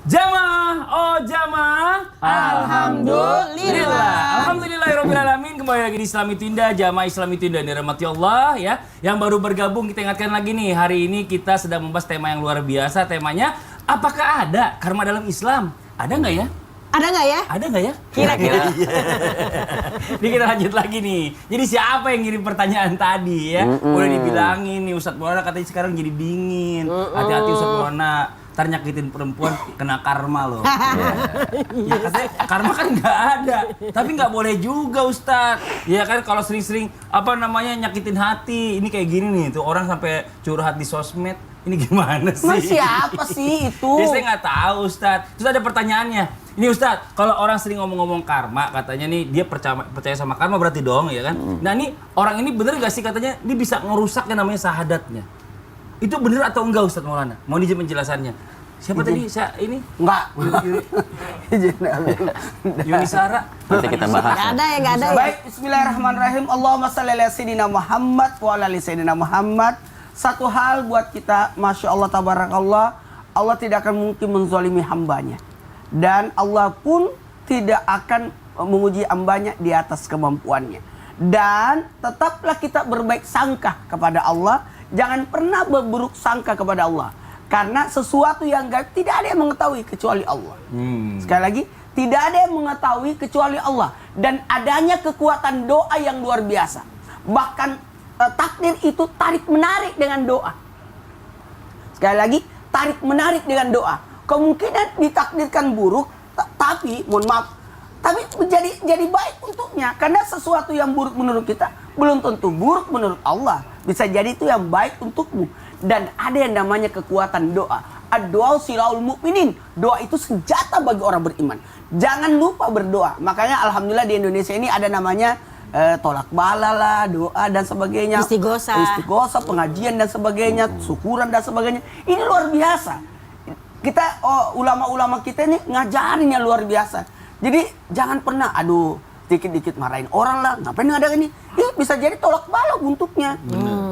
Jamaah, oh jamaah. Alhamdulillah. Alhamdulillahirabbil alamin. Kembali lagi di Islam Itu Indah, jamaah Islam Itu Indah dirahmati Allah ya. Yang baru bergabung kita ingatkan lagi nih, hari ini kita sedang membahas tema yang luar biasa. Temanya, apakah ada karma dalam Islam? Ada nggak ya? Ada nggak ya? Ada nggak ya? Kira-kira. Ini kita lanjut lagi nih. Jadi siapa yang ngirim pertanyaan tadi ya? Udah dibilangin nih Ustadz Maulana katanya sekarang jadi dingin. Hati-hati Ustadz Maulana. Ntar nyakitin perempuan kena karma loh. Ya katanya karma kan nggak ada. Tapi nggak boleh juga Ustadz. Ya kan kalau sering-sering nyakitin hati. Ini kayak gini nih tuh orang sampai curhat di sosmed. Ini gimana sih? Mas siapa sih itu? Ya, saya nggak tahu Ustadz. Terus ada pertanyaannya. Ini Ustadz, kalau orang sering ngomong-ngomong karma, katanya nih dia percaya sama karma berarti dong ya kan? Nah ini orang ini bener nggak sih katanya dia bisa ngerusak yang namanya sahadatnya? Itu bener atau enggak Ustadz Maulana? Mau izin penjelasannya? Siapa tadi? Ini? Enggak. Yuni Sara. Nanti kita bahas. Nggak ada ya, nggak ada ya. Baik, bismillahirrahmanirrahim. Allahumma shalli ala sayyidina Muhammad wa ala ali sayyidina Muhammad. Satu hal buat kita, Masya Allah, Tabarakallah, Allah tidak akan mungkin menzalimi hambanya. Dan Allah pun tidak akan menguji hambanya di atas kemampuannya. Dan tetaplah kita berbaik sangka kepada Allah. Jangan pernah berburuk sangka kepada Allah. Karena sesuatu yang gaib tidak ada yang mengetahui kecuali Allah. Sekali lagi, tidak ada yang mengetahui kecuali Allah. Dan adanya kekuatan doa yang luar biasa. Bahkan takdir itu tarik-menarik dengan doa. Sekali lagi, tarik-menarik dengan doa. Kemungkinan ditakdirkan buruk, tapi, mohon maaf, tapi jadi baik untuknya. Karena sesuatu yang buruk menurut kita, belum tentu buruk menurut Allah. Bisa jadi itu yang baik untukmu. Dan ada yang namanya kekuatan doa. Ad-doa silaul mu'minin. Doa itu senjata bagi orang beriman. Jangan lupa berdoa. Makanya Alhamdulillah di Indonesia ini ada namanya tolak bala lah, doa dan sebagainya. Istighosa, pengajian dan sebagainya, syukuran dan sebagainya. Ini luar biasa. Kita, ulama-ulama kita ini ngajarinnya luar biasa. Jadi jangan pernah, dikit-dikit marahin orang lah, ngapain ada ini? Bisa jadi tolak bala untuknya.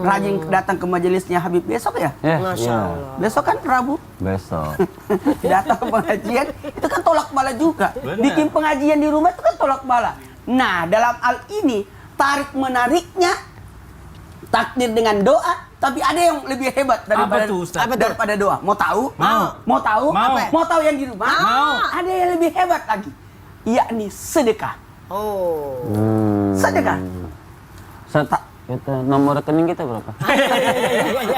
Rajin datang ke majelisnya Habib besok ya? Masya Allah. Besok kan Rabu. Besok. Datang ke pengajian, itu kan tolak bala juga. Bikin pengajian di rumah itu kan tolak bala. Nah, dalam hal ini, tarik-menariknya, takdir dengan doa, tapi ada yang lebih hebat daripada doa. Mau tahu? Mau tahu? Mau tahu yang di rumah? Ada yang lebih hebat lagi, yakni sedekah. Sedekah. Kita nomor rekening kita berapa?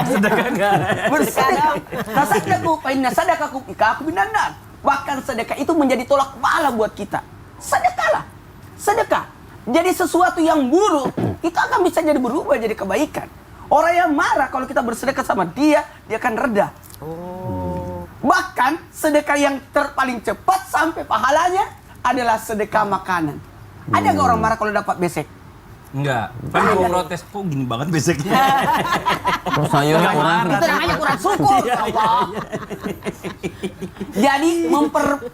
Sedekah enggak? Bersedekah. Tasadaqu fa inna sadaqakum ikaku binannar. Bahkan sedekah itu menjadi tolak bala buat kita. Sedekahlah. Sedekah. Jadi sesuatu yang buruk itu akan bisa jadi berubah jadi kebaikan. Orang yang marah kalau kita bersedekah sama dia akan reda. Bahkan sedekah yang paling cepat sampai pahalanya adalah sedekah makanan. Ada nggak orang marah kalau dapat besek? Enggak. Kan mau protes kok gini banget beseknya. Terus sayurnya kurang. Itu namanya kurang syukur.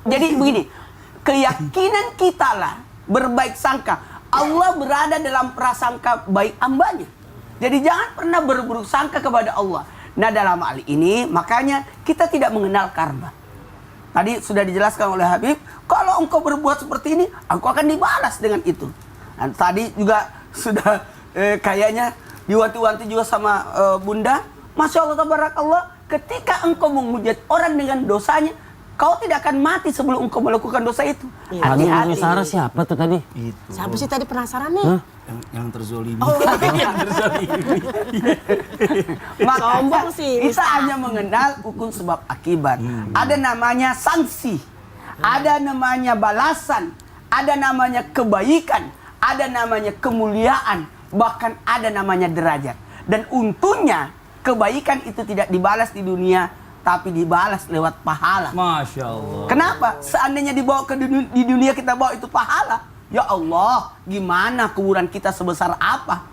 Jadi begini, keyakinan kita lah berbaik sangka. Allah berada dalam prasangka baik hambanya. Jadi jangan pernah berburuk sangka kepada Allah. Nah dalam hal ini makanya kita tidak mengenal karma. Tadi sudah dijelaskan oleh Habib, kalau engkau berbuat seperti ini, engkau akan dibalas dengan itu. Dan tadi juga sudah kayaknya diwanti-wanti juga sama Bunda. Masya Allah, Tabarakallah, ketika engkau menghujat orang dengan dosanya, kau tidak akan mati sebelum engkau melakukan dosa itu. Hati-hati. Sarah siapa tuh tadi? Itu. Siapa sih tadi penasaran nih? Yang terzolimi. Yang terzolimi. Makanya sih, kita Ustaz. hanya mengenal hukum sebab akibat. Ada namanya sanksi, ada namanya balasan, ada namanya kebaikan, ada namanya kemuliaan, bahkan ada namanya derajat. Dan untungnya kebaikan itu tidak dibalas di dunia, tapi dibalas lewat pahala. Masya Allah. Kenapa? Seandainya dibawa di dunia kita bawa itu pahala, ya Allah, gimana kuburan kita sebesar apa?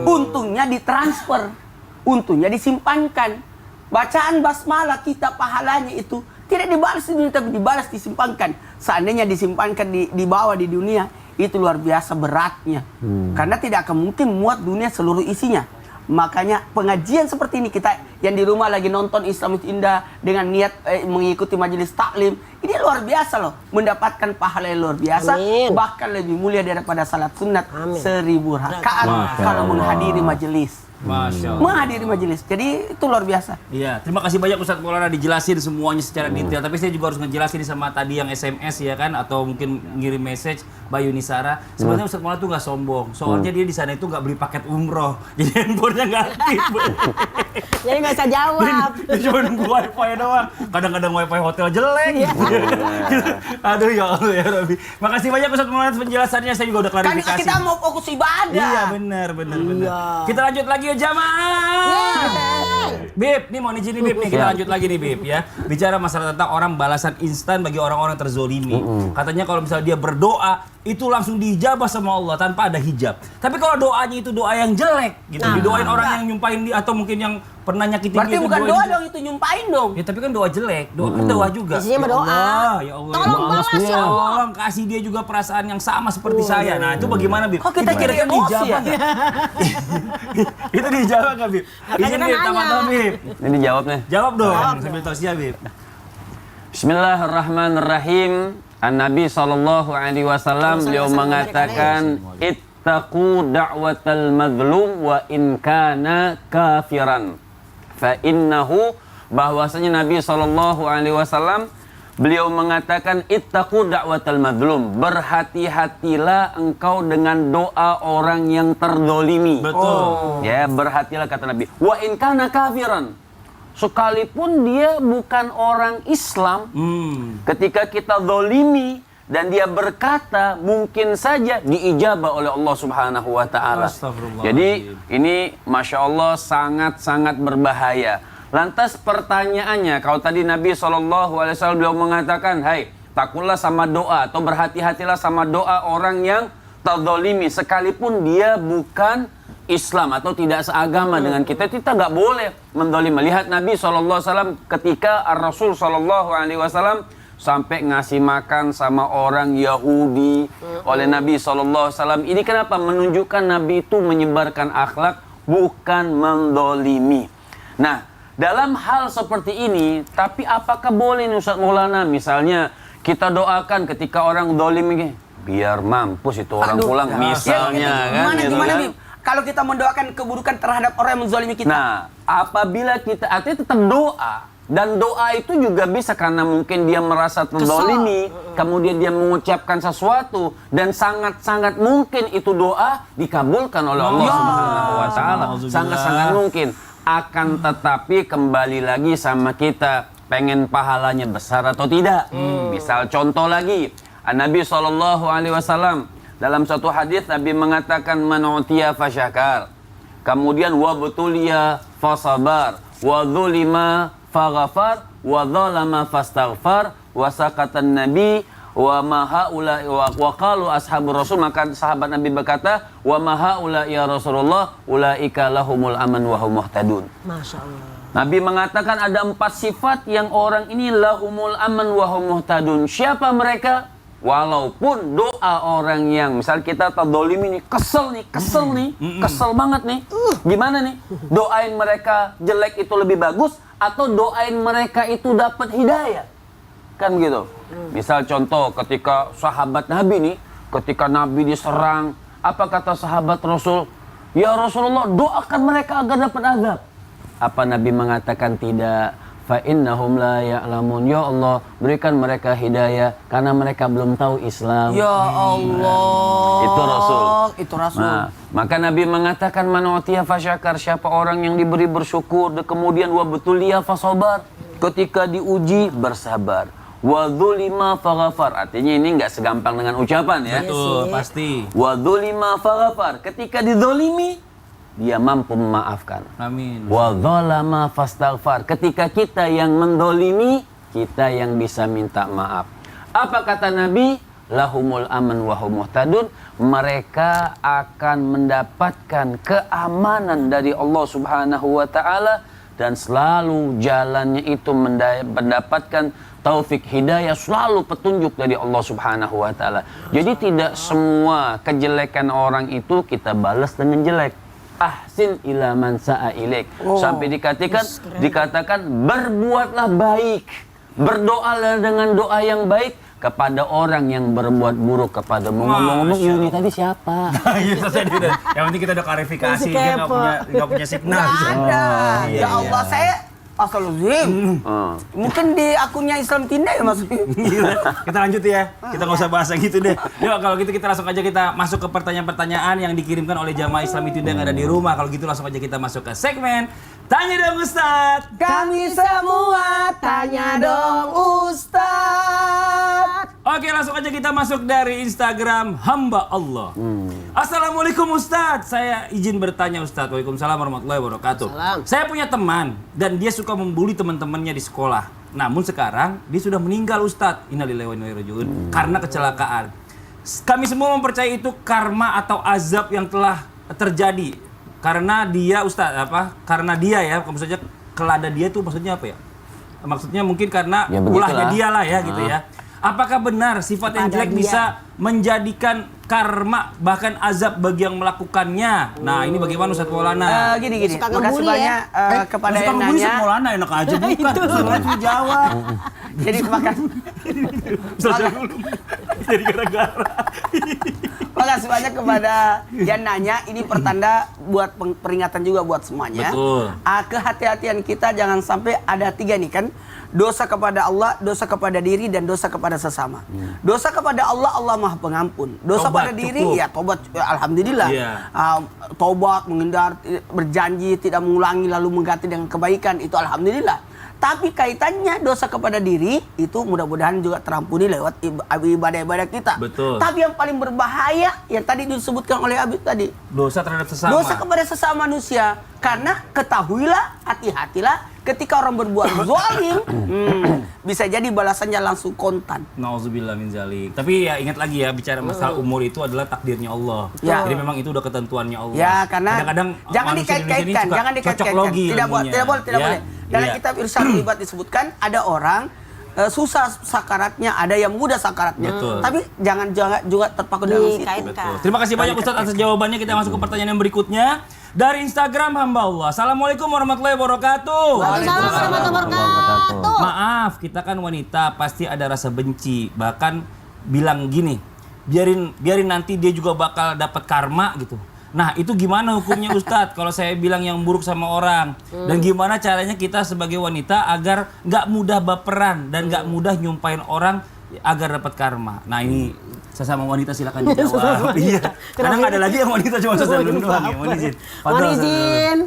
Untungnya ditransfer, untungnya disimpankan. Bacaan basmalah kita pahalanya itu tidak dibalas di dunia, tapi dibalas disimpankan. Seandainya disimpankan di bawah di dunia, itu luar biasa beratnya. Karena tidak akan mungkin muat dunia seluruh isinya. Makanya pengajian seperti ini kita yang di rumah lagi nonton Islam itu Indah dengan niat mengikuti majelis taklim, ini luar biasa loh, mendapatkan pahala yang luar biasa, Amin. bahkan lebih mulia daripada salat sunat Amin. 1000 rakaat Masya kalau Allah. menghadiri majelis. Masya Allah. Menghadiri majelis. Jadi itu luar biasa. Iya, terima kasih banyak Ustadz Maulana dijelasin semuanya secara detail. Tapi saya juga harus ngejelasin sama tadi yang SMS ya kan, atau mungkin ngirim message Bayu Nisara. Sebenarnya Ustadz Maulana tuh nggak sombong. Soalnya dia di sana itu nggak beli paket umroh, jadi handphonenya nggak aktif. Jadi nggak usah jawab. Dia cuma nunggu wifi doang. Kadang-kadang wifi hotel jelek. Iya. Aduh ya Allah ya Rabbi. Makasih banyak Ustadz Maulana atas penjelasannya. Saya juga udah Kan klarifikasi. kita mau fokus ibadah. Iya benar. Kita lanjut lagi ya jamaah. Bib, nih mau nih Bib nih, kita lanjut lagi nih Bib ya. Bicara masalah tentang orang balasan instan bagi orang-orang terzolimi. Katanya kalau misalnya dia berdoa, itu langsung dijabah sama Allah tanpa ada hijab. Tapi kalau doanya itu doa yang jelek gitu, didoain orang yang nyumpahin dia atau mungkin yang pernah nyakitin Berarti dia. itu bukan doain doa dia. dong, itu nyumpain dong. Ya tapi kan doa jelek, doa kan doa juga. Isinya berdoa. Ya Allah. Tolong balas ya Allah. Tolong kasih dia juga perasaan yang sama seperti saya. Nah, itu bagaimana, Bib? Kok kita Itu jadi kira-kira emosi dijawab ya? nggak? Itu dijawab nggak, Bib? Izin, kita Bib, nanya. tamat Bib. Ini dijawabnya. Jawab dong, sambil tausiah, Bib. Bismillahirrahmanirrahim. An-Nabi SAW beliau mengatakan ittaqu da'watal mazlum wa in kana kafiran. Fa innahu, bahwasanya Nabi SAW beliau mengatakan ittaqu da'watal mazlum, berhati-hatilah engkau dengan doa orang yang terdolimi. Betul. Ya, berhatilah kata Nabi. Wa in kana kafiran, sekalipun dia bukan orang Islam, ketika kita zolimi dan dia berkata, mungkin saja diijabah oleh Allah Subhanahu wa Ta'ala. Astagfirullah. Jadi ini Masya Allah sangat-sangat berbahaya. Lantas pertanyaannya, kalau tadi Nabi SAW beliau mengatakan, hai, takutlah sama doa atau berhati-hatilah sama doa orang yang terzolimi, sekalipun dia bukan Islam atau tidak seagama dengan kita nggak boleh mendolimi. Lihat Nabi SAW ketika Ar-Rasul SAW sampai ngasih makan sama orang Yahudi oleh Nabi SAW. Ini kenapa? Menunjukkan Nabi itu menyebarkan akhlak, bukan mendolimi. Nah, dalam hal seperti ini, tapi apakah boleh nih Ustadz Maulana? Misalnya kita doakan ketika orang dolimi, biar mampus itu orang Aduh, pulang, ya, misalnya kan. gitu Gimana, kan. Bib? Kalau kita mendoakan keburukan terhadap orang yang menzalimi kita. Nah, apabila kita artinya tetap doa, dan doa itu juga bisa karena mungkin dia merasa terzalimi, kemudian dia mengucapkan sesuatu dan sangat-sangat mungkin itu doa dikabulkan oleh Allah Subhanahu wa Ta'ala. Sangat-sangat mungkin. Akan tetapi kembali lagi sama kita, pengen pahalanya besar atau tidak. Misal contoh lagi, Nabi SAW dalam satu hadis Nabi mengatakan man utiya fasyakar, kemudian wa butuliya fasabar, wa dzulima faghafar, wa dzalama fastaghfar, wa sakatan nabi wa ma haula wa qalu ashabur rasul, maka sahabat Nabi berkata wa ma haula ya Rasulullah ulaika lahumul aman wa hum muhtadun. Masya Allah. Nabi mengatakan ada 4 sifat yang orang ini lahumul aman wa hum muhtadun. Siapa mereka? Walaupun doa orang yang misal kita terdolimi nih, kesel banget nih, gimana nih? Doain mereka jelek itu lebih bagus atau doain mereka itu dapat hidayah? Kan gitu. Misal contoh ketika sahabat Nabi nih, ketika Nabi diserang, apa kata sahabat Rasul? Ya Rasulullah, doakan mereka agar dapat azab. Apa Nabi mengatakan tidak? Fa innahum la ya'lamun. Ya Allah, berikan mereka hidayah karena mereka belum tahu Islam. Ya Allah. Itu Rasul. Itu Rasul. Nah, maka Nabi mengatakan man utiya fasyakar, siapa orang yang diberi bersyukur, kemudian wa butuliya fasabar, ketika diuji bersabar. Wa dzulima faghafar, artinya ini enggak segampang dengan ucapan ya. Betul, pasti. Wa dzulima faghafar, ketika dizolimi dia mampu memaafkan. Amin. Wa dzalama fastaghfar, ketika kita yang mendolimi, kita yang bisa minta maaf. Apa kata Nabi? Lahumul aman wa hum muhtadun, mereka akan mendapatkan keamanan dari Allah Subhanahu wa Ta'ala dan selalu jalannya itu mendapatkan taufik hidayah, selalu petunjuk dari Allah Subhanahu wa Ta'ala. Jadi tidak semua kejelekan orang itu kita balas dengan jelek. ahsin ila man sa'a ilaik. Sampai dikatakan berbuatlah baik. Berdoalah dengan doa yang baik kepada orang yang berbuat buruk kepadamu. Ngomong-ngomong Yuni tadi siapa? Iya, selesai udah. Yang penting kita udah klarifikasi, Masih dia kepo. nggak punya signal. Nggak Ada. iya, Ya Allah, iya. saya Astagfirullahaladzim. Mungkin di akunnya Islam Tindak ya maksudnya. Kita lanjut ya, kita nggak usah bahas yang gitu deh. Yuk kalau gitu kita langsung aja kita masuk ke pertanyaan-pertanyaan yang dikirimkan oleh jamaah Islam itu yang ada di rumah. Kalau gitu langsung aja kita masuk ke segmen Tanya Dong Ustadz. Kami semua tanya dong Ustadz. Oke, langsung aja kita masuk dari Instagram Hamba Allah. Assalamualaikum Ustadz, saya izin bertanya Ustadz. Waalaikumsalam warahmatullahi wabarakatuh. Salam. Saya punya teman dan dia suka membuli teman-temannya di sekolah. Namun sekarang dia sudah meninggal Ustadz. Innalillahi wa inna ilaihi raji'un. Karena kecelakaan. Kami semua mempercayai itu karma atau azab yang telah terjadi. Karena dia Ustadz Karena dia ya, maksudnya kelada dia tuh maksudnya apa ya? Maksudnya mungkin karena Ya, begitulah. ulahnya dia lah ya gitu ya. Apakah benar sifat yang Kepada jelek dia. bisa menjadikan karma bahkan azab bagi yang melakukannya? Nah, ini bagaimana Ustadz Maulana? Gini. Suka Makasih ngebully banyak kepada Suka yang ngebully nanya. Ustadz Maulana enak aja bukan. Ustadz jawab. Jadi Jadi gara-gara. makasih banyak kepada yang nanya. Ini pertanda buat peringatan juga buat semuanya. Betul. Kehati-hatian kita jangan sampai ada 3 nih kan. Dosa kepada Allah, dosa kepada diri, dan dosa kepada sesama. Dosa kepada Allah, Allah Maha Pengampun. Dosa Tobat, pada diri, cukup. ya tobat, alhamdulillah. Iya. Tobat, menghindar, berjanji, tidak mengulangi, lalu mengganti dengan kebaikan, itu alhamdulillah. Tapi kaitannya dosa kepada diri, itu mudah-mudahan juga terampuni lewat ibadah-ibadah kita. Betul. Tapi yang paling berbahaya, yang tadi disebutkan oleh Habib tadi, Dosa terhadap sesama. dosa kepada sesama manusia. Karena ketahuilah, hati-hatilah ketika orang berbuat zalim, bisa jadi balasannya langsung kontan. Nauzubillah min zalik. Tapi ya ingat lagi ya, bicara masalah umur itu adalah takdirnya Allah. Ya. Jadi memang itu udah ketentuannya Allah. Ya, karena kadang-kadang jangan manusia Indonesia ini dikait-kaitkan, suka jangan cocok dikait-kaitkan. logi Tidak boleh, ilmunya. tidak boleh, tidak Ya? boleh. Dalam Iya. kitab Irsyad Ibadat disebutkan ada orang susah sakaratnya, ada yang mudah sakaratnya. Betul. Tapi jangan juga terpaku dengan situ. Dikaitkan. Betul. Terima kasih banyak Ustadz atas jawabannya. Kita masuk ke pertanyaan yang berikutnya dari Instagram Hamba Allah. Assalamualaikum warahmatullahi wabarakatuh. Waalaikumsalam warahmatullahi wabarakatuh. Maaf, kita kan wanita, pasti ada rasa benci. Bahkan bilang gini, biarin nanti dia juga bakal dapat karma gitu. Nah, itu gimana hukumnya Ustadz kalau saya bilang yang buruk sama orang? Dan gimana caranya kita sebagai wanita agar nggak mudah baperan dan nggak mudah nyumpain orang agar dapat karma? Nah, ini sesama wanita silakan dijawab. Iya. Karena nggak ada lagi yang wanita cuma saya doang ya. Mohon izin. Mohon izin,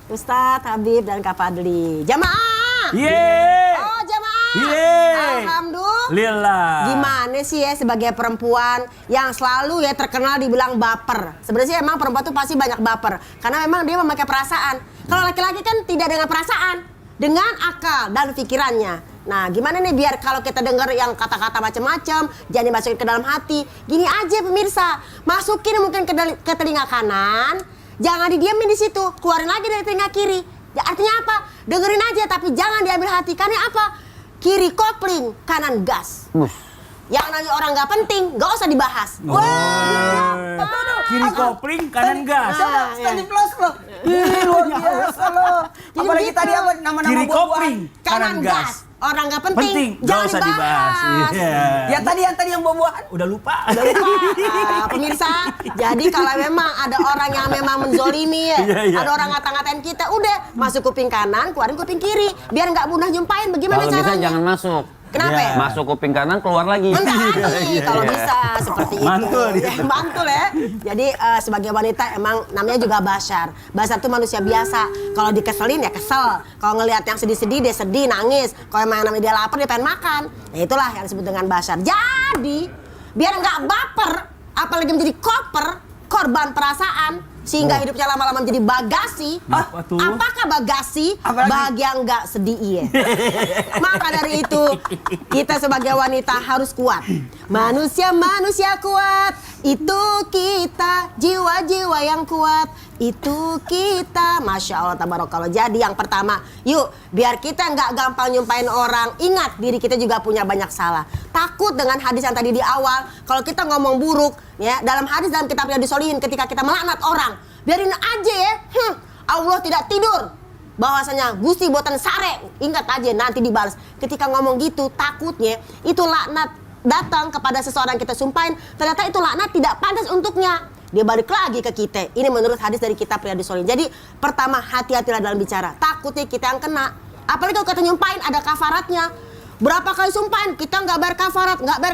Ustadz, Habib, dan Kak Fadli. Jamaah! Yeay! Oh, jamaah! Yeay! Alhamdulillah. Gimana sih ya sebagai perempuan yang selalu ya terkenal dibilang baper. Sebenarnya emang perempuan tuh pasti banyak baper. Karena memang dia memakai perasaan. Kalau laki-laki kan tidak dengan perasaan. Dengan akal dan pikirannya. Nah, gimana nih biar kalau kita dengar yang kata-kata macam-macam, jangan dimasukin ke dalam hati. Gini aja pemirsa, masukin mungkin ke telinga kanan, jangan didiamin di situ, keluarin lagi dari telinga kiri. Ya, artinya apa? Dengerin aja tapi jangan diambil hati. Karena apa? Kiri kopling, kanan gas. Yang nanya orang nggak penting, nggak usah dibahas. Kiri kopling, kanan gas. Ah, Stanley Plus loh. Luar biasa loh. Jadi Apalagi begitu. tadi apa nama-nama Kiri buah-buahan. kopling, Kanan gas. Orang nggak penting, Penting, nggak jangan usah dibahas. Iya. Ya tadi yang buah-buahan. Udah lupa. Nah, pemirsa, jadi kalau memang ada orang yang memang menzolimi ya, Iya. ada orang ngata-ngatain kita, udah masuk kuping kanan, keluarin kuping kiri, biar nggak mudah nyumpain. Bagaimana Kalau bisa caranya? jangan masuk. Kenapa? Iya. Ya? Masuk kuping kanan, keluar lagi. Mendaki, kalau bisa seperti itu. Mantul dia. Ya, mantul ya. Jadi sebagai wanita emang namanya juga bashar. Bashar itu manusia biasa. Kalau dikeselin ya kesel. Kalau ngelihat yang sedih-sedih dia sedih, nangis. Kalau emang namanya dia lapar dia pengen makan. Nah, itulah yang disebut dengan bashar. Jadi biar nggak baper, apalagi menjadi korban perasaan, sehingga hidupnya lama-lama menjadi bagasi. Apa tuh? Apakah bagasi? Apalagi? Bagi yang nggak sedih iya. Maka dari itu kita sebagai wanita harus kuat. Manusia kuat, itu kita. Jiwa-jiwa yang kuat, itu kita. Masya Allah, tabarakallah. Jadi yang pertama, yuk biar kita nggak gampang nyumpain orang. Ingat diri kita juga punya banyak salah. Takut dengan hadis yang tadi di awal. Kalau kita ngomong buruk, ya dalam hadis dalam kitab Riyadhus Shalihin ketika kita melaknat orang, biarin aja ya. Allah tidak tidur. Bahwasanya Gusti boten sare, ingat aja nanti dibalas. Ketika ngomong gitu, takutnya itu laknat datang kepada seseorang kita sumpahin, ternyata itu laknat tidak pantas untuknya. Dia balik lagi ke kita. Ini menurut hadis dari kitab Riyadhus Shalihin. Jadi pertama, hati-hatilah dalam bicara. Takutnya kita yang kena. Apalagi kalau kita nyumpahin ada kafaratnya. Berapa kali sumpahin kita nggak bayar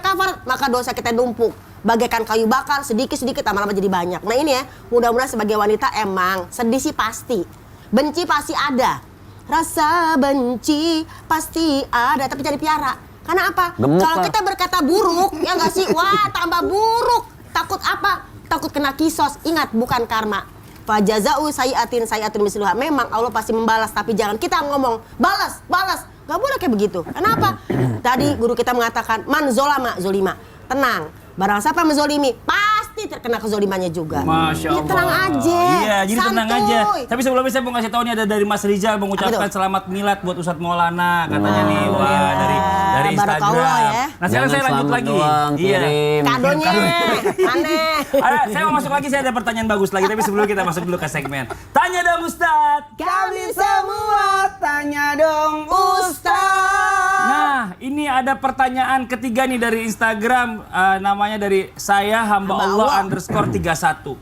kafarat, maka dosa kita numpuk. Bagaikan kayu bakar, sedikit-sedikit lama-lama jadi banyak. Nah ini ya, mudah-mudahan sebagai wanita emang sedih sih pasti. Benci pasti ada. Rasa benci pasti ada, tapi jangan dipiara. Karena apa? Kalau kita berkata buruk, ya nggak sih? Wah, tambah buruk. Takut apa? Takut kena kisos. Ingat, bukan karma. Fajaza'u sayi'atin misluha. Memang Allah pasti membalas, tapi jangan kita ngomong balas. Gak boleh kayak begitu. Kenapa? Tadi guru kita mengatakan man zolama zolima. Tenang. Barang siapa menzolimi, pasti terkena kezolimannya juga. Masya Allah. Ya, tenang aja. Iya, jadi tenang Santuy. aja. Tapi sebelumnya saya mau ngasih tahu nih ada dari Mas Rizal mengucapkan selamat milad buat Ustadz Maulana katanya nih. Wah, dari Instagram. Barakallah ya. Nah, sekarang saya lanjut lagi. Doang, kirim. Kadonya aneh. Saya mau masuk lagi, saya ada pertanyaan bagus lagi, tapi sebelum kita masuk dulu ke segmen Tanya Dong Ustadz. Kami semua tanya dong Ustaz. Nah, ini ada pertanyaan ketiga nih dari Instagram, namanya dari saya hamba Allah _31.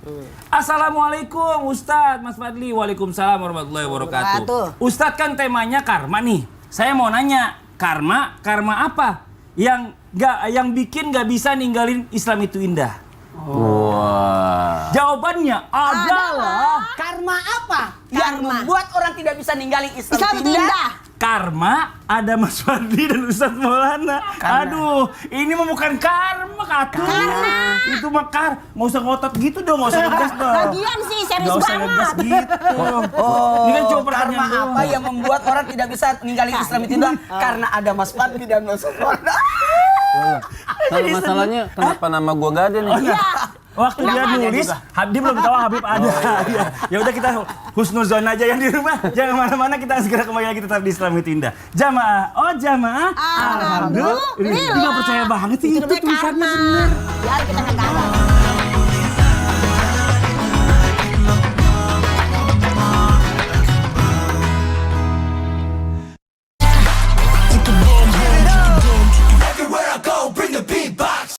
Assalamualaikum Ustadz, Mas Fadli. Waalaikumsalam warahmatullahi wabarakatuh. Ustadz kan temanya karma nih. Saya mau nanya, karma apa? Yang bikin nggak bisa ninggalin Islam itu indah? Wah. Jawabannya adalah Karma apa yang Karma. membuat orang tidak bisa ninggalin Islam Islam itu indah. karma ada Mas Fadli dan Ustadz Maulana. Aduh, ini mah bukan karma, Katu. Itu mah nggak usah ngotot gitu dong, nggak usah ngegas dong. Lagian sih serius Nggak usah ngegas banget. gitu. Ini kan cuma Karma pertanyaan doang. apa yang membuat orang tidak bisa ninggalin Islam itu indah? Karena ada Mas Fadli dan Mas Maulana. Kalau masalahnya kenapa nama gua gak ada nih? Iya. Waktu dia nulis, dia belum tahu Habib ada. Ya udah kita husnuzon aja yang di rumah. Jangan mana-mana, kita segera kembali lagi tetap di Islam itu indah. Jamaah, jamaah. Alhamdulillah. Dia nggak percaya banget sih itu namanya tulisannya karma. bener. Ya kita kagak.